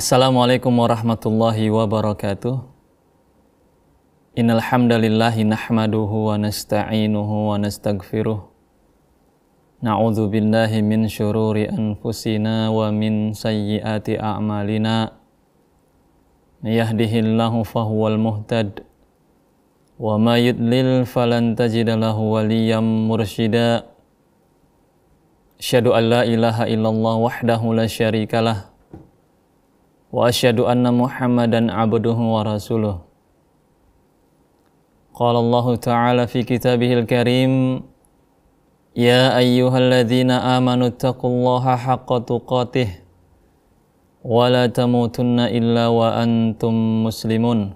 Assalamualaikum warahmatullahi wabarakatuh. Innal hamdalillahi nahmaduhu wa nasta'inuhu wa nastaghfiruh. Na'udzu billahi min syururi anfusina wa min sayyiati a'malina. May yahdihillahu fahuwal muhtad wa may yudlil falan tajida lahu waliyyan mursyida. Asyhadu an la ilaha illallah wahdahu la syarikalah wa asyhadu anna Muhammadan abduhu wa rasuluh. Qala Allah Ta'ala fi kitabihil karim, ya ayyuhalladzina amanu taqullaha haqqa tuqatih wa la tamutunna illa wa antum muslimun.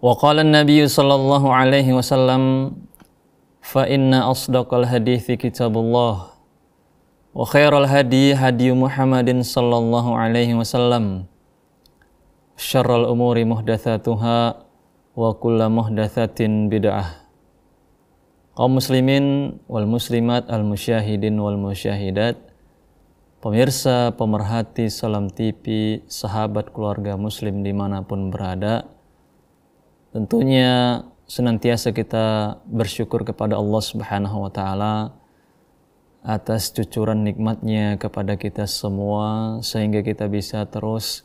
Wa qala an-nabiyyu sallallahu alaihi wasallam, fa inna asdaqal hadithi kitabullah wa khairal hadi hadi Muhammadin sallallahu alaihi wasallam, syarrul umuri muhdatsatuha wa kullu muhdatsatin bid'ah. Kaum muslimin wal muslimat, al musyahidin wal musyahidat, pemirsa pemerhati Salam TV, sahabat keluarga muslim dimanapun berada, tentunya senantiasa kita bersyukur kepada Allah Subhanahu wa Ta'ala atas cucuran nikmatnya kepada kita semua, sehingga kita bisa terus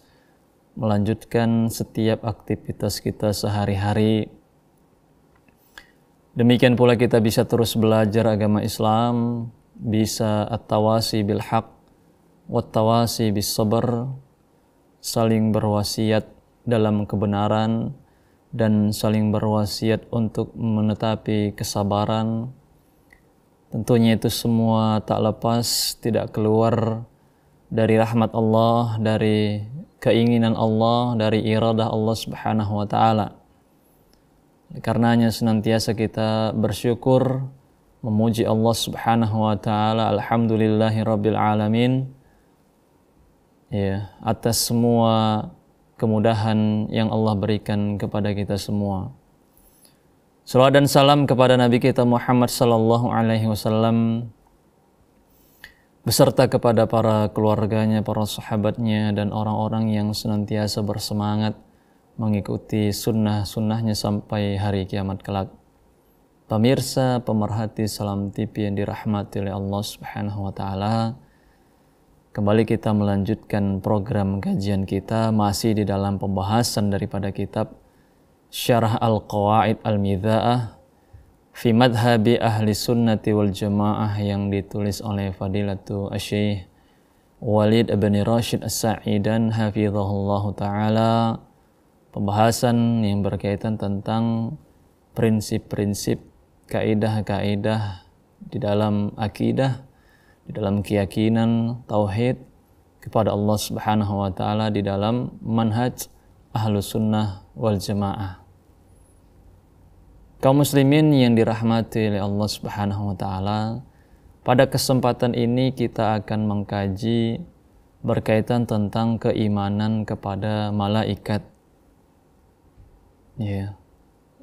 melanjutkan setiap aktivitas kita sehari-hari. Demikian pula kita bisa terus belajar agama Islam, bisa at-tawasi bil haq wat-tawasi bis sabr, saling berwasiat dalam kebenaran dan saling berwasiat untuk menetapi kesabaran. Tentunya itu semua tak lepas, tidak keluar dari rahmat Allah, dari keinginan Allah, dari iradah Allah Subhanahu wa Ta'ala. Karenanya senantiasa kita bersyukur, memuji Allah Subhanahu wa Ta'ala, alhamdulillahi rabbil alamin, ya, atas semua kemudahan yang Allah berikan kepada kita semua. Salawat dan salam kepada Nabi kita Muhammad sallallahu alaihi wasallam beserta kepada para keluarganya, para sahabatnya, dan orang-orang yang senantiasa bersemangat mengikuti sunnah-sunnahnya sampai hari kiamat kelak. Pemirsa pemerhati Salam TV yang dirahmati oleh Allah Subhanahu wa Ta'ala, kembali kita melanjutkan program kajian kita masih di dalam pembahasan daripada kitab Syarah Al-Qawaid Al-Midha'ah fi madhabi ahli sunnati wal jamaah yang ditulis oleh Fadilatu Asy-Syaikh Walid bin Rashid As-Sa'idan hafizahullahu ta'ala. Pembahasan yang berkaitan tentang prinsip-prinsip, kaidah-kaidah di dalam akidah, di dalam keyakinan tauhid kepada Allah Subhanahu wa Ta'ala, di dalam manhaj Ahlus Sunnah wal Jamaah. Kaum muslimin yang dirahmati oleh Allah Subhanahu wa Ta'ala, pada kesempatan ini kita akan mengkaji berkaitan tentang keimanan kepada malaikat. Ya,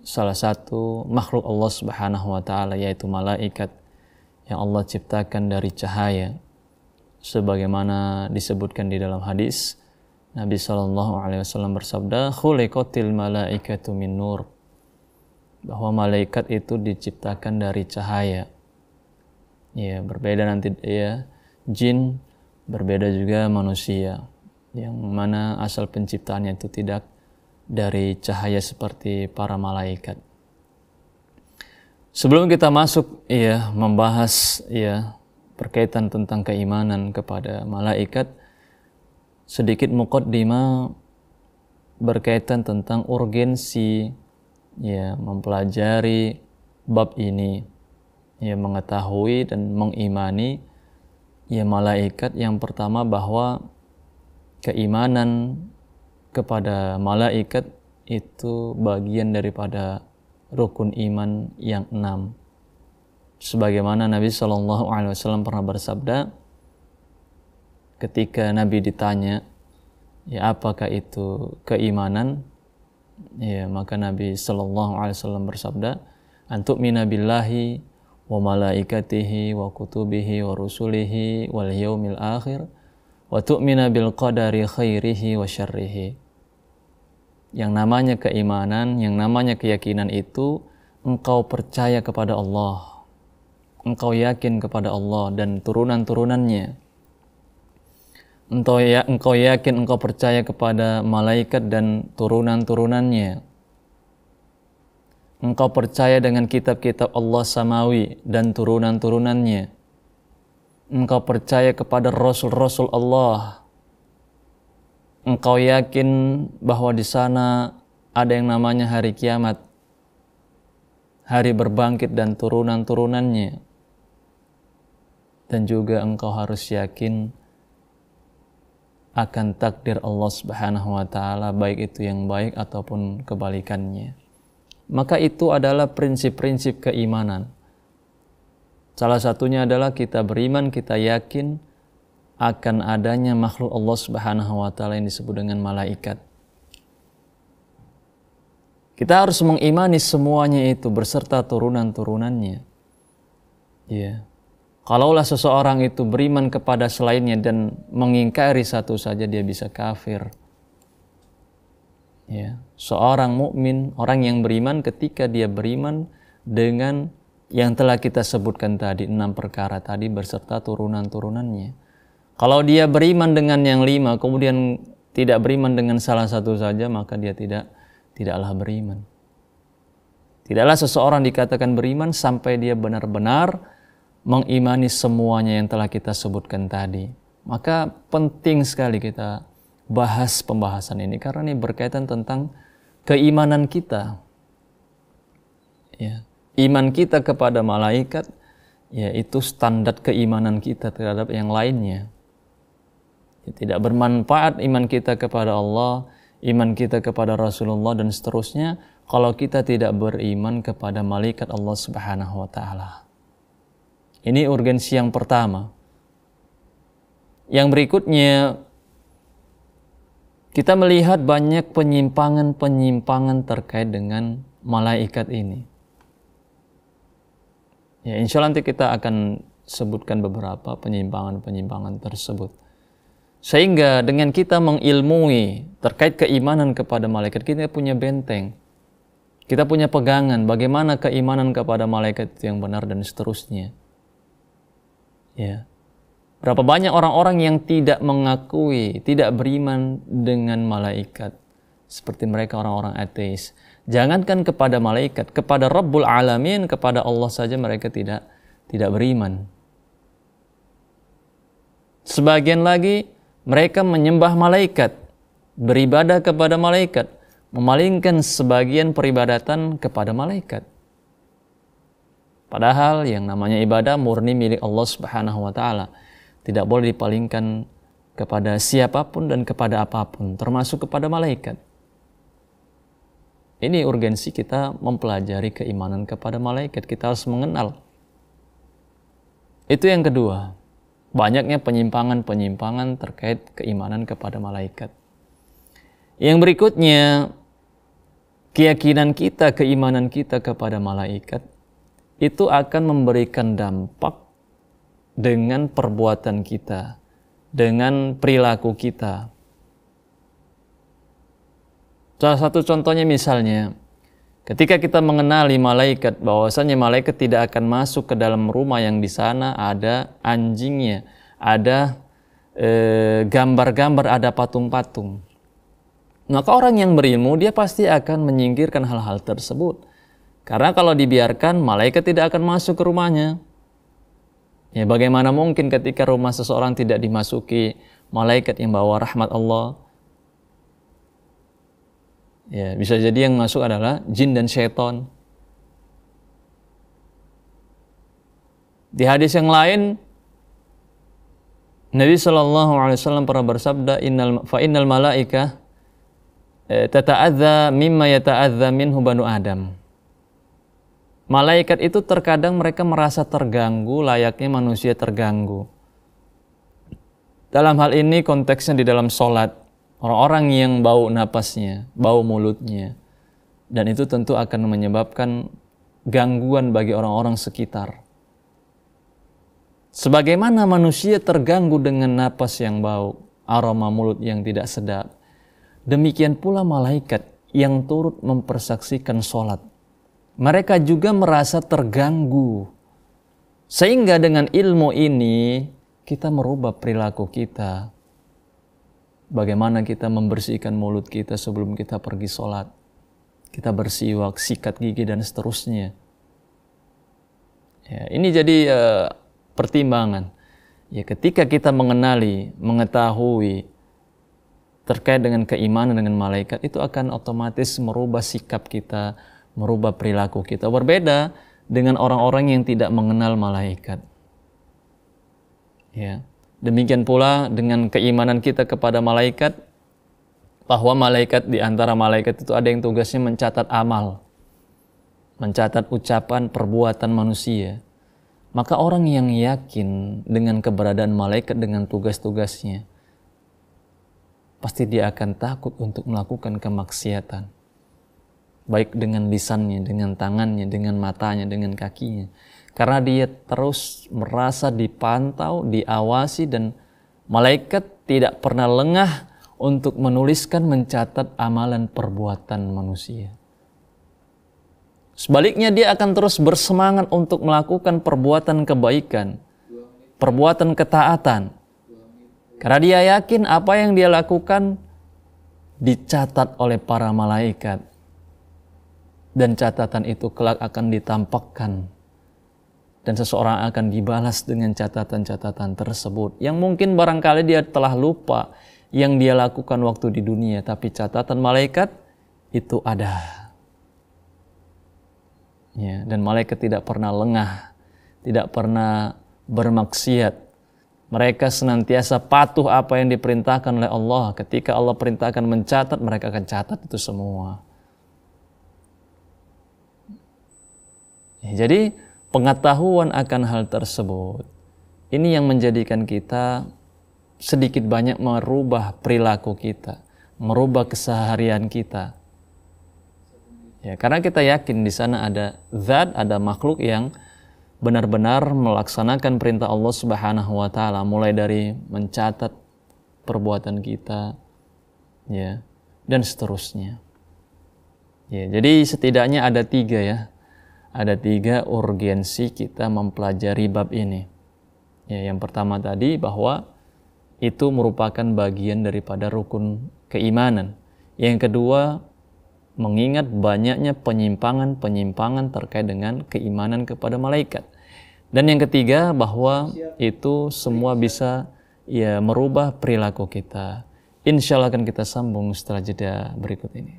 salah satu makhluk Allah Subhanahu wa Ta'ala, yaitu malaikat yang Allah ciptakan dari cahaya, sebagaimana disebutkan di dalam hadis Nabi sallallahu alaihi wasallam bersabda, khuliqatil malaikatu min nur, bahwa malaikat itu diciptakan dari cahaya. Ya, berbeda nanti ya jin, berbeda juga manusia, yang mana asal penciptaannya itu tidak dari cahaya seperti para malaikat. Sebelum kita masuk membahas berkaitan tentang keimanan kepada malaikat, sedikit muqaddimah berkaitan tentang urgensi mempelajari bab ini, mengetahui dan mengimani malaikat. Yang pertama, bahwa keimanan kepada malaikat itu bagian daripada rukun iman yang 6. Sebagaimana Nabi sallallahu alaihi wasallam pernah bersabda, ketika Nabi ditanya, apakah itu keimanan? Maka Nabi sallallahu alaihi wasallam bersabda, antu'mina billahi wa malaikatihi wa kutubihi wa rusulihi wal yaumil akhir wa tu'mina bil qadari khairihi wa syarrihi. Yang namanya keimanan, yang namanya keyakinan itu engkau percaya kepada Allah, engkau yakin kepada Allah dan turunan-turunannya. Engkau yakin, engkau percaya kepada malaikat dan turunan-turunannya. Engkau percaya dengan kitab-kitab Allah Samawi dan turunan-turunannya. Engkau percaya kepada Rasul-Rasul Allah. Engkau yakin bahwa di sana ada yang namanya hari kiamat, hari berbangkit dan turunan-turunannya. Dan juga engkau harus yakin akan takdir Allah Subhanahu wa taala, baik itu yang baik ataupun kebalikannya. Maka itu adalah prinsip-prinsip keimanan. Salah satunya adalah kita beriman, kita yakin akan adanya makhluk Allah Subhanahu wa taala yang disebut dengan malaikat. Kita harus mengimani semuanya itu beserta turunan-turunannya. Ya. Kalaulah seseorang itu beriman kepada selainnya dan mengingkari satu saja, dia bisa kafir. Ya, seorang mukmin, orang yang beriman ketika dia beriman dengan yang telah kita sebutkan tadi, 6 perkara tadi beserta turunan-turunannya. Kalau dia beriman dengan yang 5, kemudian tidak beriman dengan salah satu saja, maka dia tidaklah beriman. Tidaklah seseorang dikatakan beriman sampai dia benar-benar mengimani semuanya yang telah kita sebutkan tadi. Maka penting sekali kita bahas pembahasan ini karena ini berkaitan tentang keimanan kita. Ya, iman kita kepada malaikat, yaitu standar keimanan kita terhadap yang lainnya. Ya, tidak bermanfaat iman kita kepada Allah, iman kita kepada Rasulullah dan seterusnya kalau kita tidak beriman kepada malaikat Allah Subhanahu wa taala. Ini urgensi yang pertama. Yang berikutnya, kita melihat banyak penyimpangan-penyimpangan terkait dengan malaikat ini. Ya, insya Allah nanti kita akan sebutkan beberapa penyimpangan-penyimpangan tersebut. Sehingga dengan kita mengilmui terkait keimanan kepada malaikat, kita punya benteng. Kita punya pegangan bagaimana keimanan kepada malaikat itu yang benar dan seterusnya. Ya. Berapa banyak orang-orang yang tidak mengakui, tidak beriman dengan malaikat. Seperti mereka orang-orang ateis. Jangankan kepada malaikat, kepada Rabbul Alamin, kepada Allah saja mereka tidak beriman. Sebagian lagi mereka menyembah malaikat, beribadah kepada malaikat, memalingkan sebagian peribadatan kepada malaikat. Padahal yang namanya ibadah murni milik Allah Subhanahu wa taala. Tidak boleh dipalingkan kepada siapapun dan kepada apapun, termasuk kepada malaikat. Ini urgensi kita mempelajari keimanan kepada malaikat. Kita harus mengenal. Itu yang kedua. Banyaknya penyimpangan-penyimpangan terkait keimanan kepada malaikat. Yang berikutnya, keyakinan kita, keimanan kita kepada malaikat itu akan memberikan dampak dengan perbuatan kita, dengan perilaku kita. Salah satu contohnya misalnya, ketika kita mengenali malaikat, bahwasanya malaikat tidak akan masuk ke dalam rumah yang di sana ada anjingnya, ada gambar-gambar, ada patung-patung. Maka orang yang berilmu, dia pasti akan menyingkirkan hal-hal tersebut. Karena kalau dibiarkan, malaikat tidak akan masuk ke rumahnya. Ya, bagaimana mungkin ketika rumah seseorang tidak dimasuki malaikat yang bawa rahmat Allah? Ya, bisa jadi yang masuk adalah jin dan syaitan. Di hadis yang lain, Nabi SAW pernah bersabda, innal malaikah tata'adza mimma yata'adza minhu banu Adam. Malaikat itu terkadang mereka merasa terganggu layaknya manusia terganggu. Dalam hal ini konteksnya di dalam sholat. Orang-orang yang bau napasnya, bau mulutnya. Dan itu tentu akan menyebabkan gangguan bagi orang-orang sekitar. Sebagaimana manusia terganggu dengan napas yang bau, aroma mulut yang tidak sedap, demikian pula malaikat yang turut mempersaksikan sholat. Mereka juga merasa terganggu. Sehingga dengan ilmu ini kita merubah perilaku kita. Bagaimana kita membersihkan mulut kita sebelum kita pergi sholat. Kita bersiwak, sikat gigi dan seterusnya. Ya, ini jadi pertimbangan. Ya, ketika kita mengenali, mengetahui terkait dengan keimanan dengan malaikat, itu akan otomatis merubah sikap kita, merubah perilaku kita. Berbeda dengan orang-orang yang tidak mengenal malaikat. Ya. Demikian pula dengan keimanan kita kepada malaikat, bahwa malaikat di antara malaikat itu ada yang tugasnya mencatat amal, mencatat ucapan, perbuatan manusia. Maka orang yang yakin dengan keberadaan malaikat dengan tugas-tugasnya, pasti dia akan takut untuk melakukan kemaksiatan. Baik dengan lisannya, dengan tangannya, dengan matanya, dengan kakinya. Karena dia terus merasa dipantau, diawasi, dan malaikat tidak pernah lengah untuk menuliskan, mencatat amalan perbuatan manusia. Sebaliknya dia akan terus bersemangat untuk melakukan perbuatan kebaikan, perbuatan ketaatan. Karena dia yakin apa yang dia lakukan dicatat oleh para malaikat. Dan catatan itu kelak akan ditampakkan. Dan seseorang akan dibalas dengan catatan-catatan tersebut. Yang mungkin barangkali dia telah lupa yang dia lakukan waktu di dunia. Tapi catatan malaikat itu ada. Ya, dan malaikat tidak pernah lengah. Tidak pernah bermaksiat. Mereka senantiasa patuh apa yang diperintahkan oleh Allah. Ketika Allah perintahkan mencatat, mereka akan catat itu semua. Ya, jadi pengetahuan akan hal tersebut, ini yang menjadikan kita sedikit banyak merubah perilaku kita, merubah keseharian kita. Ya, karena kita yakin di sana ada zat, ada makhluk yang benar-benar melaksanakan perintah Allah Subhanahu wa taala, mulai dari mencatat perbuatan kita, ya, dan seterusnya. Ya, jadi setidaknya ada 3 ya. Ada 3 urgensi kita mempelajari bab ini. Ya, yang pertama tadi bahwa itu merupakan bagian daripada rukun keimanan. Yang kedua, mengingat banyaknya penyimpangan-penyimpangan terkait dengan keimanan kepada malaikat. Dan yang ketiga, bahwa itu semua bisa ya merubah perilaku kita. Insya Allah akan kita sambung setelah jeda berikut ini.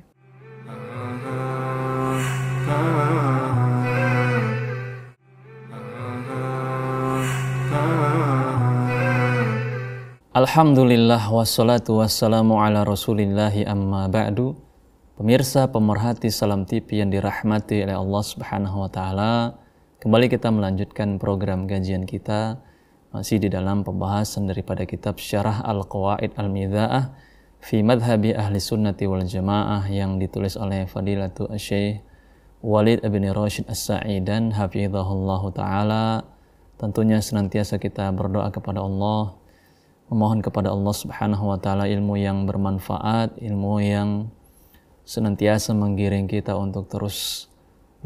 Alhamdulillah wassalatu wassalamu ala rasulillahi amma ba'du. Pemirsa pemerhati Salam TV yang dirahmati oleh Allah Subhanahu wa taala, kembali kita melanjutkan program kajian kita masih di dalam pembahasan daripada kitab Syarah Al-Qawaid Al-Midha'ah fi Madhhabi Ahli Sunnati wal Jamaah yang ditulis oleh Fadilatu Asy-Syaikh Walid bin Rashid As-Sa'idan hafizahullahu taala. Tentunya senantiasa kita berdoa kepada Allah, memohon kepada Allah Subhanahu wa taala ilmu yang bermanfaat, ilmu yang senantiasa menggiring kita untuk terus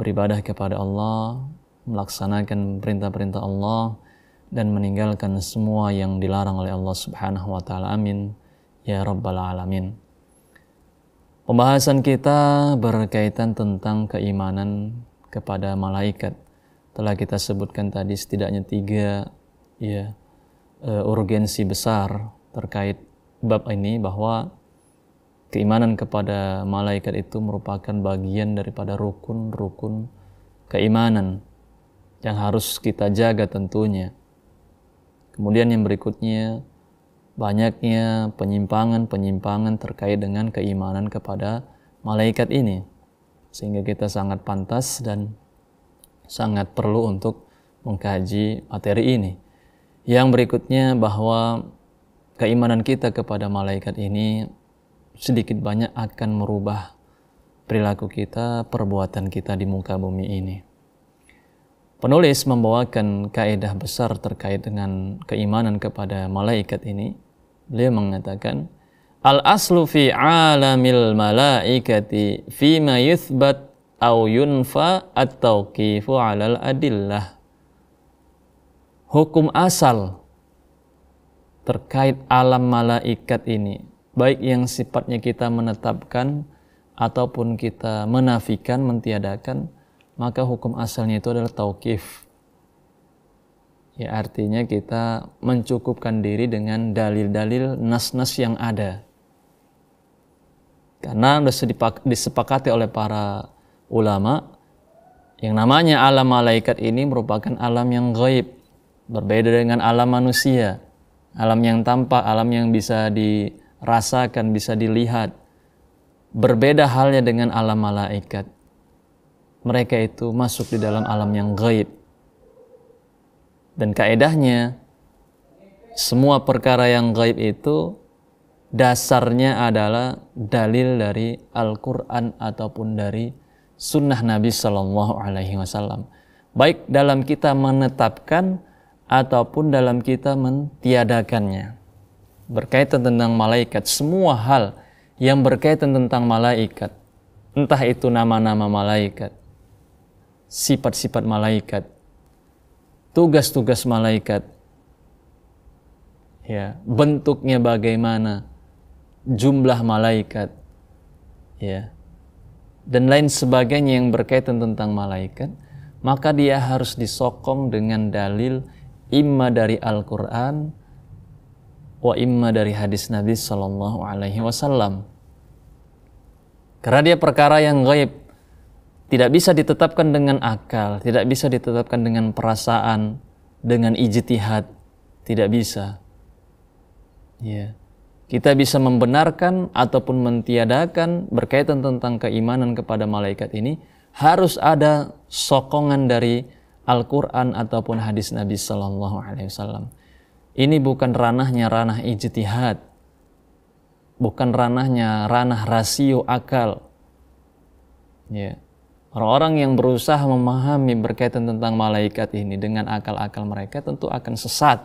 beribadah kepada Allah, melaksanakan perintah-perintah Allah, dan meninggalkan semua yang dilarang oleh Allah Subhanahu wa taala. Amin ya rabbal alamin. Pembahasan kita berkaitan tentang keimanan kepada malaikat. Telah kita sebutkan tadi setidaknya 3 ya urgensi besar terkait bab ini, bahwa keimanan kepada malaikat itu merupakan bagian daripada rukun-rukun keimanan yang harus kita jaga tentunya. Kemudian yang berikutnya, banyaknya penyimpangan-penyimpangan terkait dengan keimanan kepada malaikat ini, sehingga kita sangat pantas dan sangat perlu untuk mengkaji materi ini. Yang berikutnya, bahwa keimanan kita kepada malaikat ini sedikit banyak akan merubah perilaku kita, perbuatan kita di muka bumi ini. penulis membawakan kaidah besar terkait dengan keimanan kepada malaikat ini. Beliau mengatakan, al-aslu fi alamil malaikati fima yuthbat au yunfa at-tauqifu 'alal adillah. Hukum asal terkait alam malaikat ini, baik yang sifatnya kita menetapkan ataupun kita menafikan, mentiadakan, maka hukum asalnya itu adalah tauqif. Ya, artinya kita mencukupkan diri dengan dalil-dalil nas-nas yang ada. Karena sudah disepakati oleh para ulama, yang namanya alam malaikat ini merupakan alam yang gaib, berbeda dengan alam manusia, alam yang tampak, alam yang bisa dirasakan, bisa dilihat. Berbeda halnya dengan alam malaikat. Mereka itu masuk di dalam alam yang gaib. Dan kaedahnya, semua perkara yang gaib itu dasarnya adalah dalil dari Al-Quran ataupun dari sunnah Nabi Sallallahu Alaihi Wasallam. Baik dalam kita menetapkan ataupun dalam kita mentiadakannya. Berkaitan tentang malaikat, semua hal yang berkaitan tentang malaikat, entah itu nama-nama malaikat, sifat-sifat malaikat, tugas-tugas malaikat, ya, bentuknya bagaimana, jumlah malaikat, ya, dan lain sebagainya yang berkaitan tentang malaikat, maka dia harus disokong dengan dalil imma dari Al-Quran wa imma dari hadis Nabi Sallallahu Alaihi Wasallam. Karena dia perkara yang gaib, tidak bisa ditetapkan dengan akal, tidak bisa ditetapkan dengan perasaan, dengan ijtihad, tidak bisa. Ya. Kita bisa membenarkan ataupun mentiadakan berkaitan tentang keimanan kepada malaikat ini, harus ada sokongan dari Al-Quran ataupun hadis Nabi Sallallahu Alaihi Wasallam. Ini bukan ranah ijtihad, bukan ranah rasio akal. Ya. Orang-orang yang berusaha memahami berkaitan tentang malaikat ini dengan akal-akal mereka tentu akan sesat.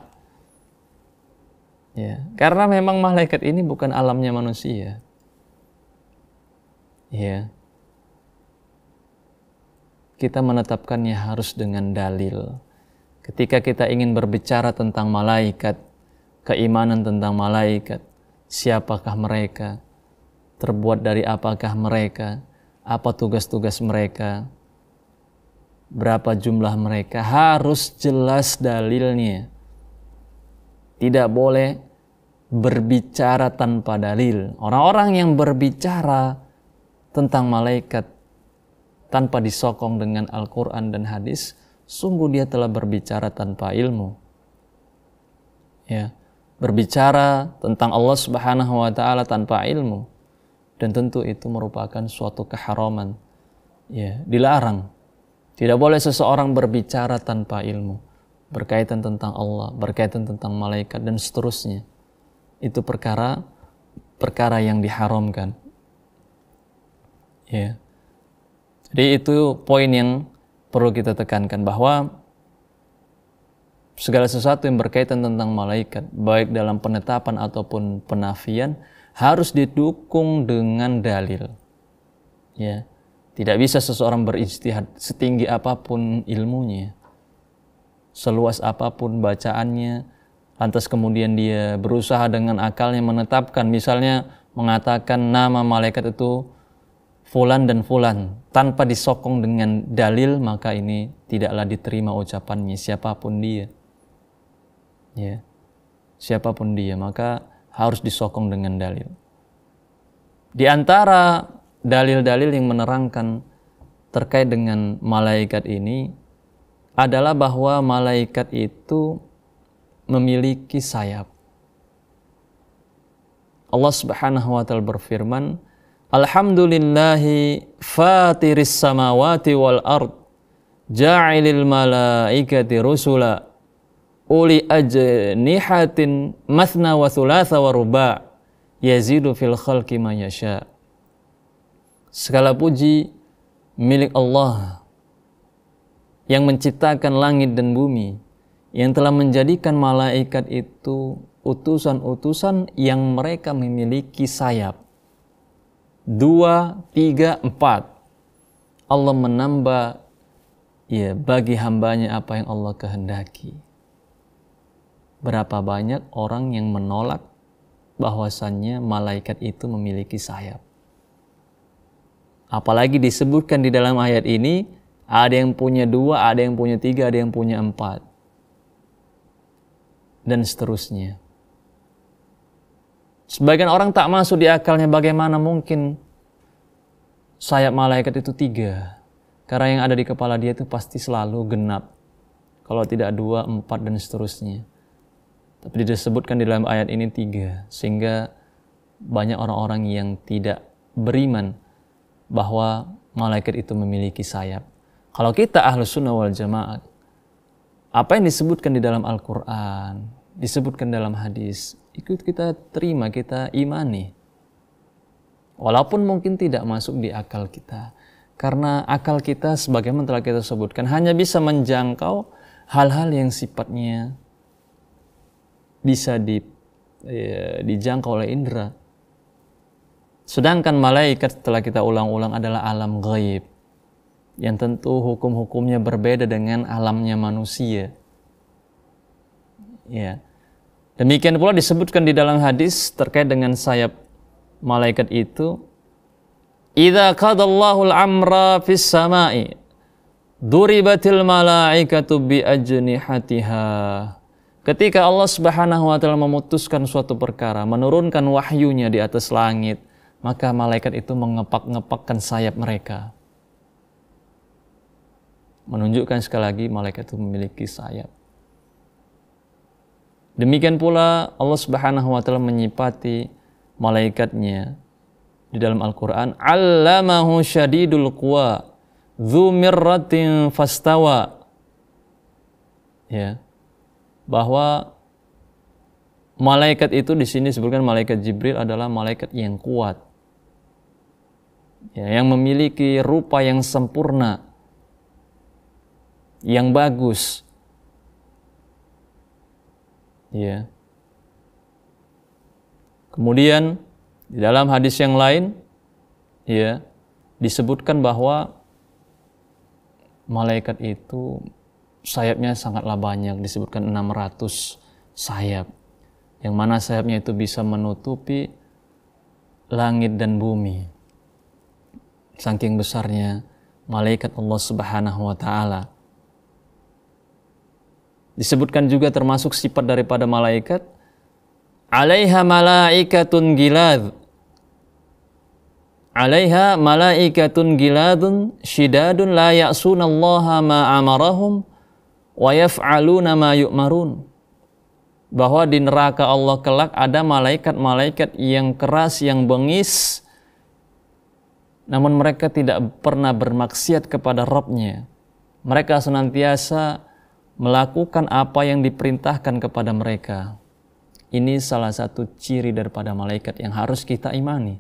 Ya, karena memang malaikat ini bukan alamnya manusia. Ya. Kita menetapkannya harus dengan dalil. Ketika kita ingin berbicara tentang malaikat, keimanan tentang malaikat, siapakah mereka? Terbuat dari apakah mereka? Apa tugas-tugas mereka? Berapa jumlah mereka? Harus jelas dalilnya. Tidak boleh berbicara tanpa dalil. Orang-orang yang berbicara tentang malaikat tanpa disokong dengan Al-Quran dan hadis, sungguh dia telah berbicara tanpa ilmu. Ya, berbicara tentang Allah Subhanahu wa Ta'ala tanpa ilmu, dan tentu itu merupakan suatu keharaman. Ya, dilarang. Tidak boleh seseorang berbicara tanpa ilmu berkaitan tentang Allah, berkaitan tentang malaikat dan seterusnya. Itu perkara yang diharamkan. Ya. Jadi itu poin yang perlu kita tekankan, bahwa segala sesuatu yang berkaitan tentang malaikat, baik dalam penetapan ataupun penafian, harus didukung dengan dalil. Ya. Tidak bisa seseorang berijtihad setinggi apapun ilmunya, seluas apapun bacaannya, lantas kemudian dia berusaha dengan akalnya menetapkan, misalnya mengatakan nama malaikat itu fulan dan fulan, tanpa disokong dengan dalil, maka ini tidaklah diterima ucapannya, siapapun dia. Ya. Siapapun dia, maka harus disokong dengan dalil. Di antara dalil-dalil yang menerangkan terkait dengan malaikat ini adalah bahwa malaikat itu memiliki sayap. Allah Subhanahu wa Ta'ala berfirman, Alhamdulillahi fatiris samawati wal ard, ja'ilil malaikati rusula, uli ajnihatin mathna wa thulatha wa ruba', yazidu fil khalqi ma yasha. Segala puji milik Allah yang menciptakan langit dan bumi, yang telah menjadikan malaikat itu utusan-utusan yang mereka memiliki sayap. 2, 3, 4. Allah menambah bagi hambanya apa yang Allah kehendaki. Berapa banyak orang yang menolak bahwasannya malaikat itu memiliki sayap. Apalagi disebutkan di dalam ayat ini, ada yang punya 2, ada yang punya 3, ada yang punya 4. Dan seterusnya. Sebagian orang tak masuk di akalnya, bagaimana mungkin sayap malaikat itu 3. Karena yang ada di kepala dia itu pasti selalu genap. Kalau tidak 2, 4 dan seterusnya. Tapi disebutkan di dalam ayat ini 3. Sehingga banyak orang-orang yang tidak beriman bahwa malaikat itu memiliki sayap. Kalau kita Ahlus Sunnah wal Jamaah, apa yang disebutkan di dalam Al-Quran, disebutkan dalam hadis, ikut kita terima, kita imani. Walaupun mungkin tidak masuk di akal kita. Karena akal kita sebagaimana telah kita sebutkan hanya bisa menjangkau hal-hal yang sifatnya bisa dijangkau oleh indera. Sedangkan malaikat setelah kita ulang-ulang adalah alam ghaib, yang tentu hukum-hukumnya berbeda dengan alamnya manusia. Ya. Demikian pula disebutkan di dalam hadis terkait dengan sayap malaikat itu, idza qadallahu al-amra fis sama'i duribatil malaikatu bi ajnihatiha. Ketika Allah Subhanahu wa taala memutuskan suatu perkara, menurunkan wahyunya di atas langit, maka malaikat itu mengepak-ngepakkan sayap mereka. Menunjukkan sekali lagi malaikat itu memiliki sayap. Demikian pula Allah Subhanahu wa taala menyifati malaikatnya di dalam Al-Qur'an, 'allamahu syadidul quwa dzu mirratin fastawa. Ya. Bahwa malaikat itu di sini disebutkan malaikat Jibril adalah malaikat yang kuat. Ya, yang memiliki rupa yang sempurna, yang bagus. Ya. Kemudian di dalam hadis yang lain, ya, disebutkan bahwa malaikat itu sayapnya sangatlah banyak, disebutkan 600 sayap. Yang mana sayapnya itu bisa menutupi langit dan bumi. Saking besarnya malaikat Allah Subhanahu wa taala. Disebutkan juga termasuk sifat daripada malaikat, 'alaiha malaikatun gilad. 'Alaiha malaikatun giladun syidadun la ya'sunallaha ma amarahum wa yaf'aluna ma yu'marun. Bahwa di neraka Allah kelak ada malaikat-malaikat yang keras, yang bengis, namun mereka tidak pernah bermaksiat kepada Rabb-Nya. Mereka senantiasa melakukan apa yang diperintahkan kepada mereka. Ini salah satu ciri daripada malaikat yang harus kita imani,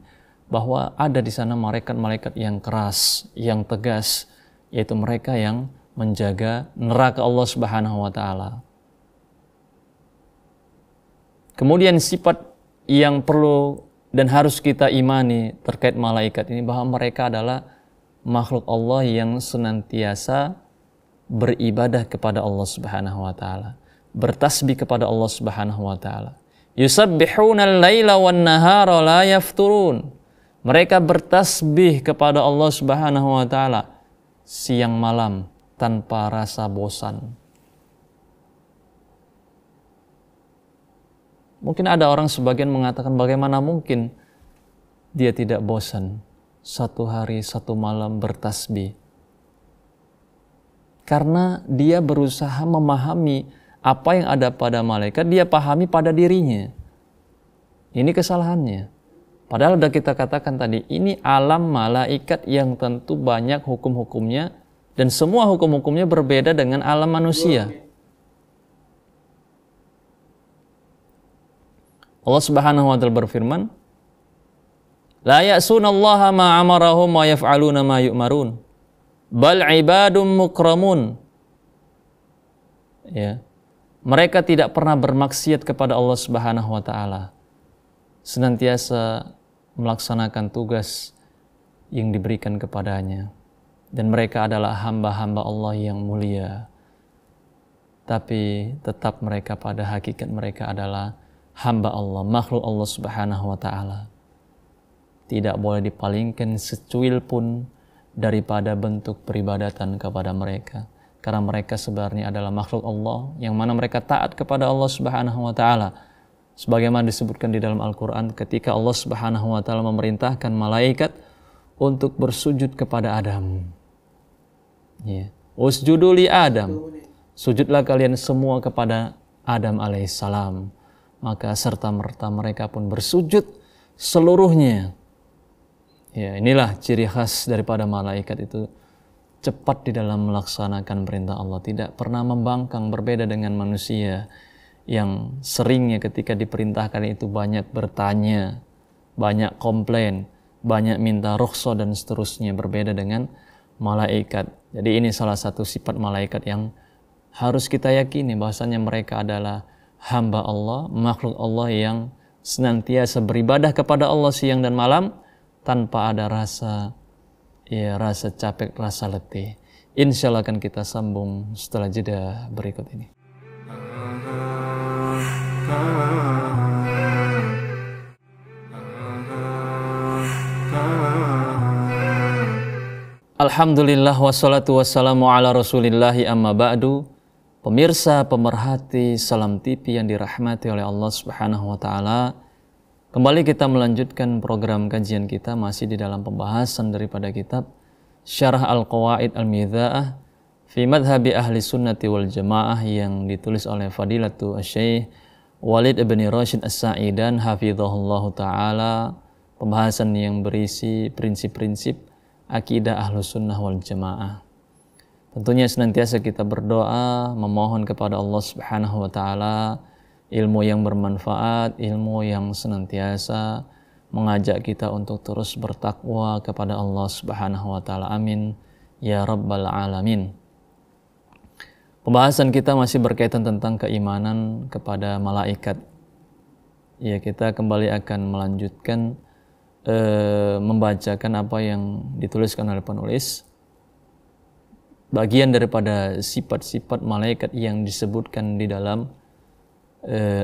bahwa ada di sana malaikat-malaikat yang keras, yang tegas, yaitu mereka yang menjaga neraka Allah Subhanahu wa taala. Kemudian sifat yang perlu dan harus kita imani terkait malaikat ini, bahwa mereka adalah makhluk Allah yang senantiasa beribadah kepada Allah Subhanahu wa taala, bertasbih kepada Allah Subhanahu wa taala. Yusabbihuna al-laila wan-nahara la yafturun. Mereka bertasbih kepada Allah Subhanahu wa taala siang malam tanpa rasa bosan. Mungkin ada orang sebagian mengatakan, bagaimana mungkin dia tidak bosan 1 hari 1 malam bertasbih? Karena dia berusaha memahami apa yang ada pada malaikat, dia pahami pada dirinya. Ini kesalahannya. Padahal sudah kita katakan tadi, ini alam malaikat yang tentu banyak hukum-hukumnya, dan semua hukum-hukumnya berbeda dengan alam manusia. Allah Subhanahu wa taala berfirman, la ya'sunallaha ma amarahum wa yaf'aluna ma yu'marun bal ibadum mukramun ya. Mereka tidak pernah bermaksiat kepada Allah Subhanahu wa taala. Senantiasa melaksanakan tugas yang diberikan kepadanya. Dan mereka adalah hamba-hamba Allah yang mulia. Tapi tetap mereka pada hakikat mereka adalah hamba Allah, makhluk Allah Subhanahu wa taala. Tidak boleh dipalingkan secuil pun daripada bentuk peribadatan kepada mereka. Karena mereka sebenarnya adalah makhluk Allah yang mana mereka taat kepada Allah Subhanahu wa taala. Sebagaimana disebutkan di dalam Al-Qur'an ketika Allah Subhanahu wa taala memerintahkan malaikat untuk bersujud kepada Adam. Ya. Usjudu li Adam. Sujudlah kalian semua kepada Adam alaihissalam. Maka serta-merta mereka pun bersujud seluruhnya. Ya, inilah ciri khas daripada malaikat itu, cepat di dalam melaksanakan perintah Allah, tidak pernah membangkang, berbeda dengan manusia yang seringnya ketika diperintahkan itu banyak bertanya, banyak komplain, banyak minta rukhsah dan seterusnya, berbeda dengan malaikat. Jadi ini salah satu sifat malaikat yang harus kita yakini bahwasanya mereka adalah hamba Allah, makhluk Allah yang senantiasa beribadah kepada Allah siang dan malam tanpa ada rasa capek, rasa letih. Insya Allah akan kita sambung setelah jeda berikut ini. Alhamdulillah wassalatu wassalamu ala rasulillahi amma ba'du. Pemirsa, pemerhati Salam TV yang dirahmati oleh Allah Subhanahu wa taala, kembali kita melanjutkan program kajian kita masih di dalam pembahasan daripada kitab Syarah Al-Qawaid Al-Midha'ah fi Madhabi Ahli Sunnati wal Jamaah yang ditulis oleh Fadilatu Asy-Syaikh Walid ibn Rashid As-Sa'idan hafizahullahu taala. Pembahasan yang berisi prinsip-prinsip akidah Ahlus Sunnah wal Jamaah. Tentunya senantiasa kita berdoa memohon kepada Allah Subhanahu wa taala ilmu yang bermanfaat, ilmu yang senantiasa mengajak kita untuk terus bertakwa kepada Allah Subhanahu wa taala. Amin ya rabbal alamin. Pembahasan kita masih berkaitan tentang keimanan kepada malaikat. Ya, kita kembali akan melanjutkan membacakan apa yang dituliskan oleh penulis. Bagian daripada sifat-sifat malaikat yang disebutkan di dalam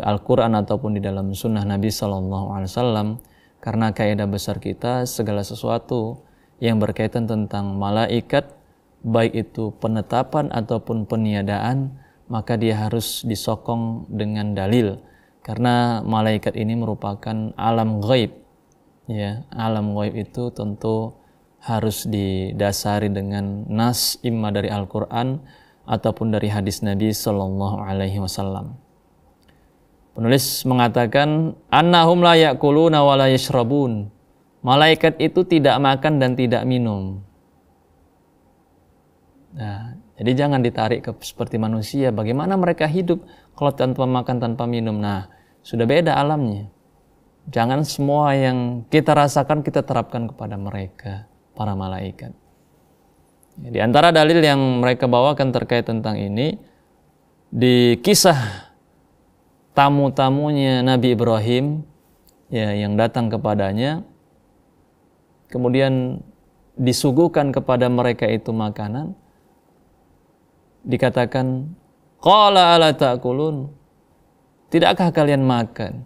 Al-Quran ataupun di dalam sunnah Nabi SAW. Karena kaidah besar kita, segala sesuatu yang berkaitan tentang malaikat, baik itu penetapan ataupun peniadaan, maka dia harus disokong dengan dalil. Karena malaikat ini merupakan alam ghaib. Ya, alam ghaib itu tentu harus didasari dengan nas imma dari Al-Quran ataupun dari hadis Nabi Sallallahu Alaihi Wasallam. Penulis mengatakan annahum la ya'kuluna wa la yashrabun. Malaikat itu tidak makan dan tidak minum. Nah, jadi jangan ditarik ke seperti manusia. Bagaimana mereka hidup kalau tanpa makan, tanpa minum? Nah, sudah beda alamnya. Jangan semua yang kita rasakan kita terapkan kepada mereka, para malaikat. Di antara dalil yang mereka bawakan terkait tentang ini, di kisah tamu-tamunya Nabi Ibrahim ya, yang datang kepadanya, kemudian disuguhkan kepada mereka itu makanan, dikatakan, qala ala ta'kulun, tidakkah kalian makan?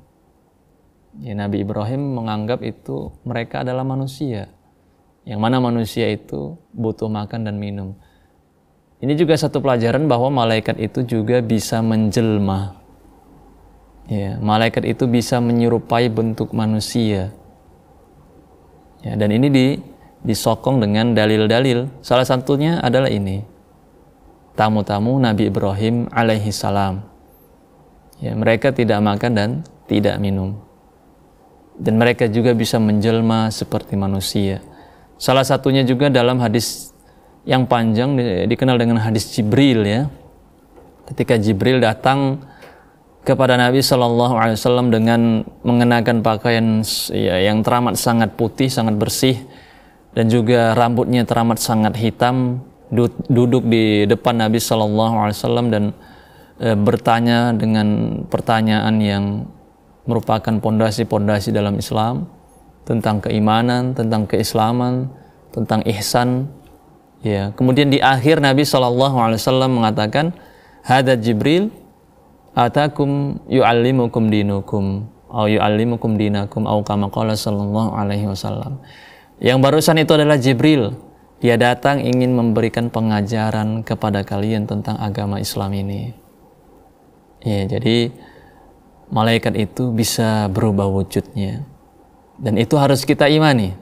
Ya, Nabi Ibrahim menganggap itu mereka adalah manusia, yang mana manusia itu butuh makan dan minum. Ini juga satu pelajaran bahwa malaikat itu juga bisa menjelma. Ya, malaikat itu bisa menyerupai bentuk manusia. Ya, dan ini disokong dengan dalil-dalil. Salah satunya adalah ini. Tamu-tamu Nabi Ibrahim alaihi salam. Ya, mereka tidak makan dan tidak minum. Dan mereka juga bisa menjelma seperti manusia. Salah satunya juga dalam hadis yang panjang dikenal dengan hadis Jibril ya. Ketika Jibril datang kepada Nabi SAW dengan mengenakan pakaian ya, yang teramat sangat putih, sangat bersih, dan juga rambutnya teramat sangat hitam, duduk di depan Nabi SAW dan bertanya dengan pertanyaan yang merupakan pondasi-pondasi dalam Islam, tentang keimanan, tentang keislaman, tentang ihsan. Ya, kemudian di akhir Nabi SAW mengatakan, "Hada Jibril atakum yu'allimukum dinukum atau yu'allimukum dinakum atau kama qala sallallahu alaihi wasallam." Yang barusan itu adalah Jibril. Dia datang ingin memberikan pengajaran kepada kalian tentang agama Islam ini. Ya, jadi malaikat itu bisa berubah wujudnya. Dan itu harus kita imani.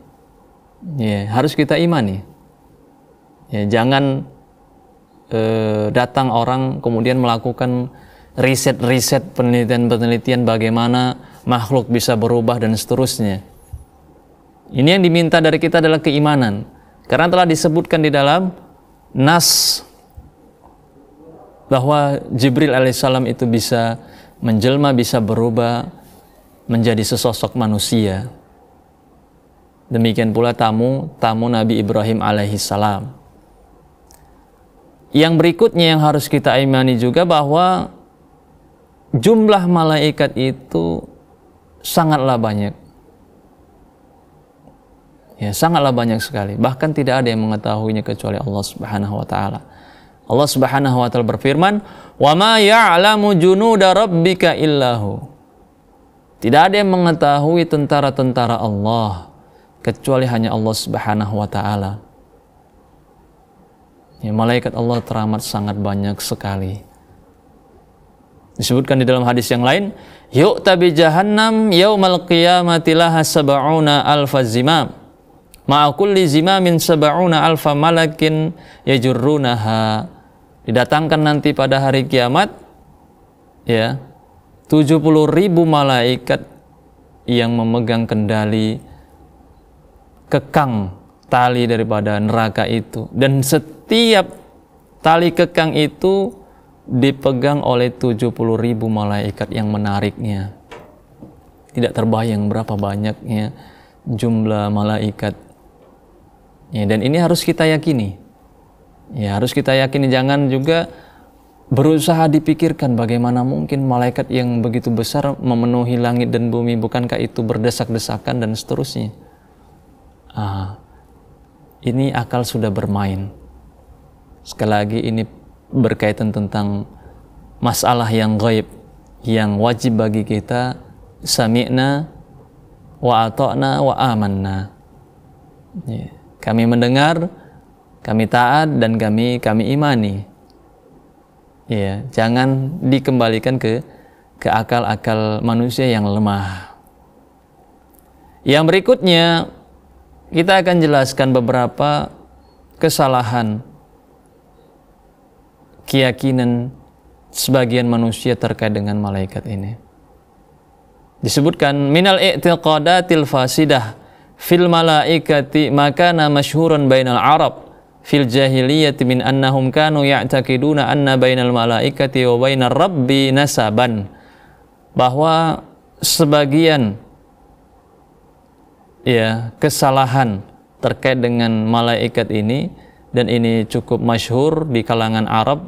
Ya, harus kita imani. Ya, jangan datang orang kemudian melakukan riset-riset, penelitian-penelitian bagaimana makhluk bisa berubah dan seterusnya. Ini yang diminta dari kita adalah keimanan. Karena telah disebutkan di dalam nas bahwa Jibril alaihissalam itu bisa menjelma, bisa berubah menjadi sesosok manusia. Demikian pula tamu Nabi Ibrahim alaihissalam. Yang berikutnya yang harus kita imani juga bahwa jumlah malaikat itu sangatlah banyak. Ya, sangatlah banyak sekali. Bahkan tidak ada yang mengetahuinya kecuali Allah Subhanahu wa taala. Allah Subhanahu wa taala berfirman, "Wa ma ya'lamu junuda rabbika illahu." Tidak ada yang mengetahui tentara-tentara Allah kecuali hanya Allah Subhanahu wa taala. Ya, malaikat Allah teramat sangat banyak sekali. Disebutkan di dalam hadis yang lain, "Yu'ta bi jahannam yaumal qiyamati laha sab'una alfa zimam. Ma'a kulli zimamin sab'una alfa malakin yajurrunaha." Didatangkan nanti pada hari kiamat, ya, 70.000 malaikat yang memegang kendali kekang tali daripada neraka itu, dan setiap tali kekang itu dipegang oleh 70.000 malaikat yang menariknya. Tidak terbayang berapa banyaknya jumlah malaikat. Ya, dan ini harus kita yakini. Ya, harus kita yakini. Jangan juga berusaha dipikirkan bagaimana mungkin malaikat yang begitu besar memenuhi langit dan bumi, bukankah itu berdesak-desakan dan seterusnya. Ini akal sudah bermain. Sekali lagi ini berkaitan tentang masalah yang gaib, yang wajib bagi kita sami'na wa ata'na wa amanna. Ya. Kami mendengar, kami taat, dan kami imani. Ya, jangan dikembalikan ke akal-akal manusia yang lemah. Yang berikutnya kita akan jelaskan beberapa kesalahan keyakinan sebagian manusia terkait dengan malaikat ini. Disebutkan minal i'tiqadatil fasidah fil malaikati makana masyhuran bainal arab fil jahiliyati min annahum kanu ya'taqiduna anna bainal malaikati wa bainar rabbi nasaban. Bahwa sebagian kesalahan terkait dengan malaikat ini, dan ini cukup masyhur di kalangan Arab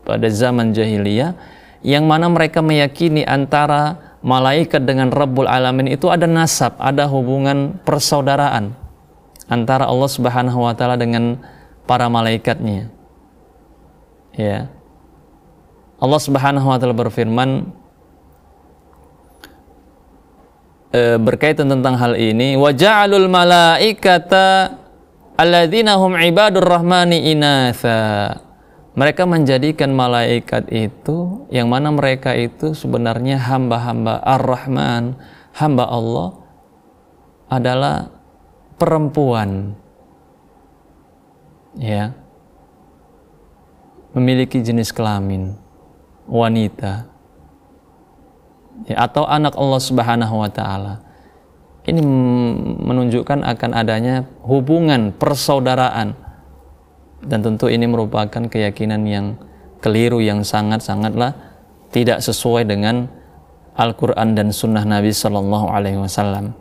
pada zaman jahiliyah, yang mana mereka meyakini antara malaikat dengan Rabbul Alamin itu ada nasab, ada hubungan persaudaraan antara Allah Subhanahu wa taala dengan para malaikatnya. Ya. Allah Subhanahu wa taala berfirman berkaitan tentang hal ini, wa ja'alul malaikata alladzina hum ibadur rahmani inatha. Mereka menjadikan malaikat itu yang mana mereka itu sebenarnya hamba-hamba Ar-Rahman, hamba Allah, adalah perempuan. Ya. Memiliki jenis kelamin wanita. Ya, atau anak Allah Subhanahu wa taala. Ini menunjukkan akan adanya hubungan persaudaraan, dan tentu ini merupakan keyakinan yang keliru, yang sangat-sangatlah tidak sesuai dengan Al-Quran dan Sunnah Nabi Sallallahu Alaihi Wasallam.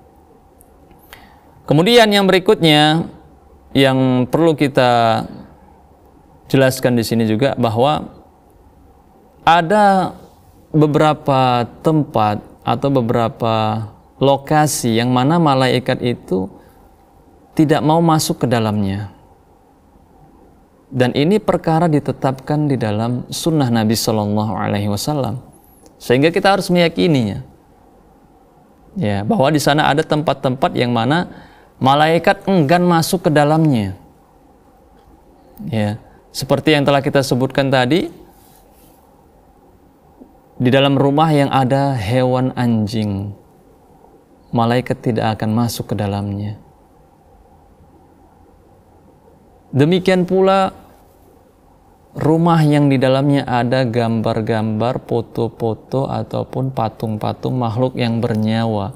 Kemudian yang berikutnya yang perlu kita jelaskan di sini juga, bahwa ada beberapa tempat atau beberapa lokasi yang mana malaikat itu tidak mau masuk ke dalamnya. Dan ini perkara ditetapkan di dalam sunnah Nabi Shallallahu Alaihi Wasallam, sehingga kita harus meyakininya, ya, bahwa di sana ada tempat-tempat yang mana malaikat enggan masuk ke dalamnya. Ya, seperti yang telah kita sebutkan tadi, di dalam rumah yang ada hewan anjing, malaikat tidak akan masuk ke dalamnya. Demikian pula rumah yang di dalamnya ada gambar-gambar, foto-foto ataupun patung-patung makhluk yang bernyawa.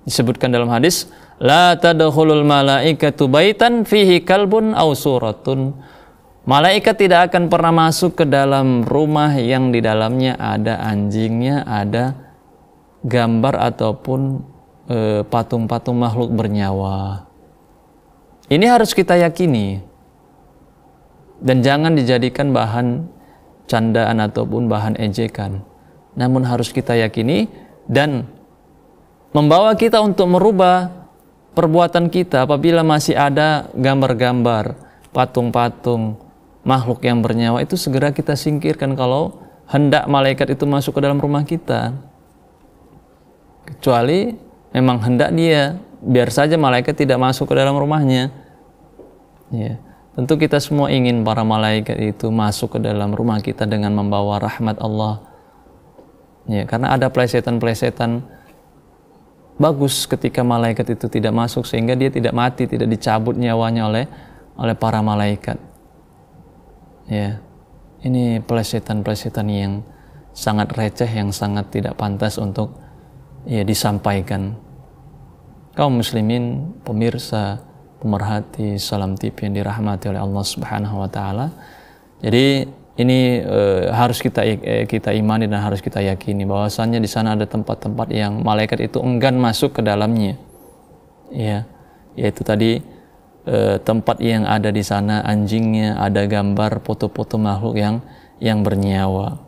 Disebutkan dalam hadis, la tadkhulul malaikatu baitan fihi kalbun aw suratun. Malaikat tidak akan pernah masuk ke dalam rumah yang di dalamnya ada anjingnya, ada gambar ataupun patung-patung makhluk bernyawa. Ini harus kita yakini dan jangan dijadikan bahan candaan ataupun bahan ejekan. Namun harus kita yakini dan membawa kita untuk merubah perbuatan kita apabila masih ada gambar-gambar, patung-patung makhluk yang bernyawa, itu segera kita singkirkan kalau hendak malaikat itu masuk ke dalam rumah kita. Kecuali memang hendak dia, biar saja malaikat tidak masuk ke dalam rumahnya. Ya, tentu kita semua ingin para malaikat itu masuk ke dalam rumah kita dengan membawa rahmat Allah. Ya, karena ada plesetan-plesetan bagus ketika malaikat itu tidak masuk sehingga dia tidak mati, tidak dicabut nyawanya oleh para malaikat. Ya, ini plesetan-plesetan yang sangat receh, yang sangat tidak pantas untuk disampaikan. Kaum muslimin, pemirsa, pemerhati Salam TV yang dirahmati oleh Allah Subhanahu wa taala. Jadi ini harus kita imani dan harus kita yakini bahwasannya di sana ada tempat-tempat yang malaikat itu enggan masuk ke dalamnya. Ya, yaitu tadi tempat yang ada di sana anjingnya, ada gambar foto-foto makhluk yang bernyawa.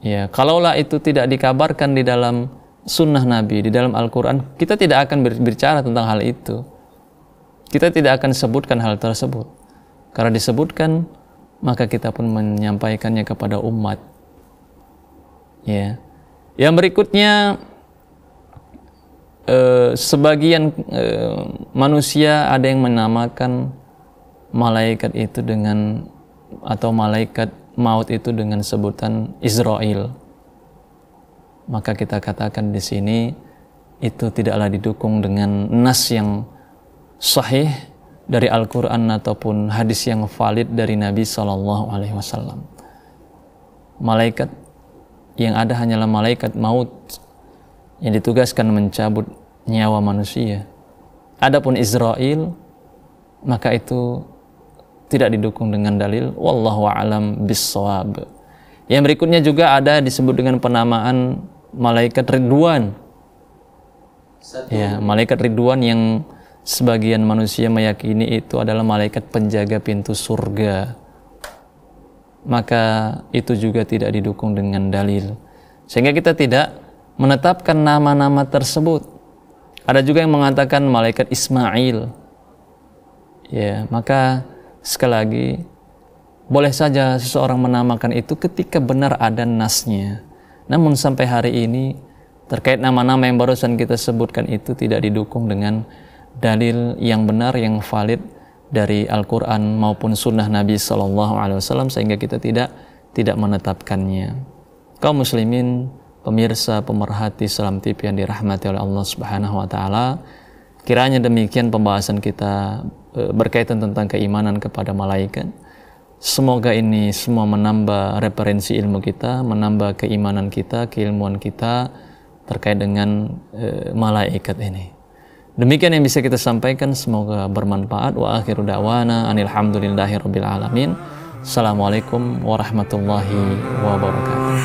Ya, kalaulah itu tidak dikabarkan di dalam sunnah Nabi, di dalam Al-Quran, kita tidak akan berbicara tentang hal itu. Kita tidak akan sebutkan hal tersebut. Karena disebutkan, maka kita pun menyampaikannya kepada umat. Ya. Yang berikutnya, sebagian manusia ada yang menamakan malaikat itu dengan, atau malaikat maut itu dengan sebutan Israel. Maka kita katakan di sini itu tidaklah didukung dengan nas yang sahih dari Al-Quran ataupun hadis yang valid dari Nabi SAW. Malaikat yang ada hanyalah malaikat maut yang ditugaskan mencabut nyawa manusia. Adapun Israel, maka itu tidak didukung dengan dalil. Wallahu a'lam bissawab. Yang berikutnya juga ada disebut dengan penamaan malaikat Ridwan. Ya, malaikat Ridwan yang sebagian manusia meyakini itu adalah malaikat penjaga pintu surga. Maka itu juga tidak didukung dengan dalil. Sehingga kita tidak menetapkan nama-nama tersebut. Ada juga yang mengatakan malaikat Ismail. Ya, maka sekali lagi boleh saja seseorang menamakan itu ketika benar ada nasnya. Namun sampai hari ini terkait nama-nama yang barusan kita sebutkan itu tidak didukung dengan dalil yang benar, yang valid dari Al-Quran maupun Sunnah Nabi SAW, sehingga kita tidak menetapkannya. Kaum muslimin, pemirsa, pemerhati Salam TV yang dirahmati oleh Allah Subhanahu wa taala, kiranya demikian pembahasan kita berkaitan tentang keimanan kepada malaikat. Semoga ini semua menambah referensi ilmu kita, menambah keimanan kita, keilmuan kita terkait dengan malaikat ini. Demikian yang bisa kita sampaikan, semoga bermanfaat. Wa akhiru da'wana anil hamdulillahi rabbil alamin. Assalamualaikum warahmatullahi wabarakatuh.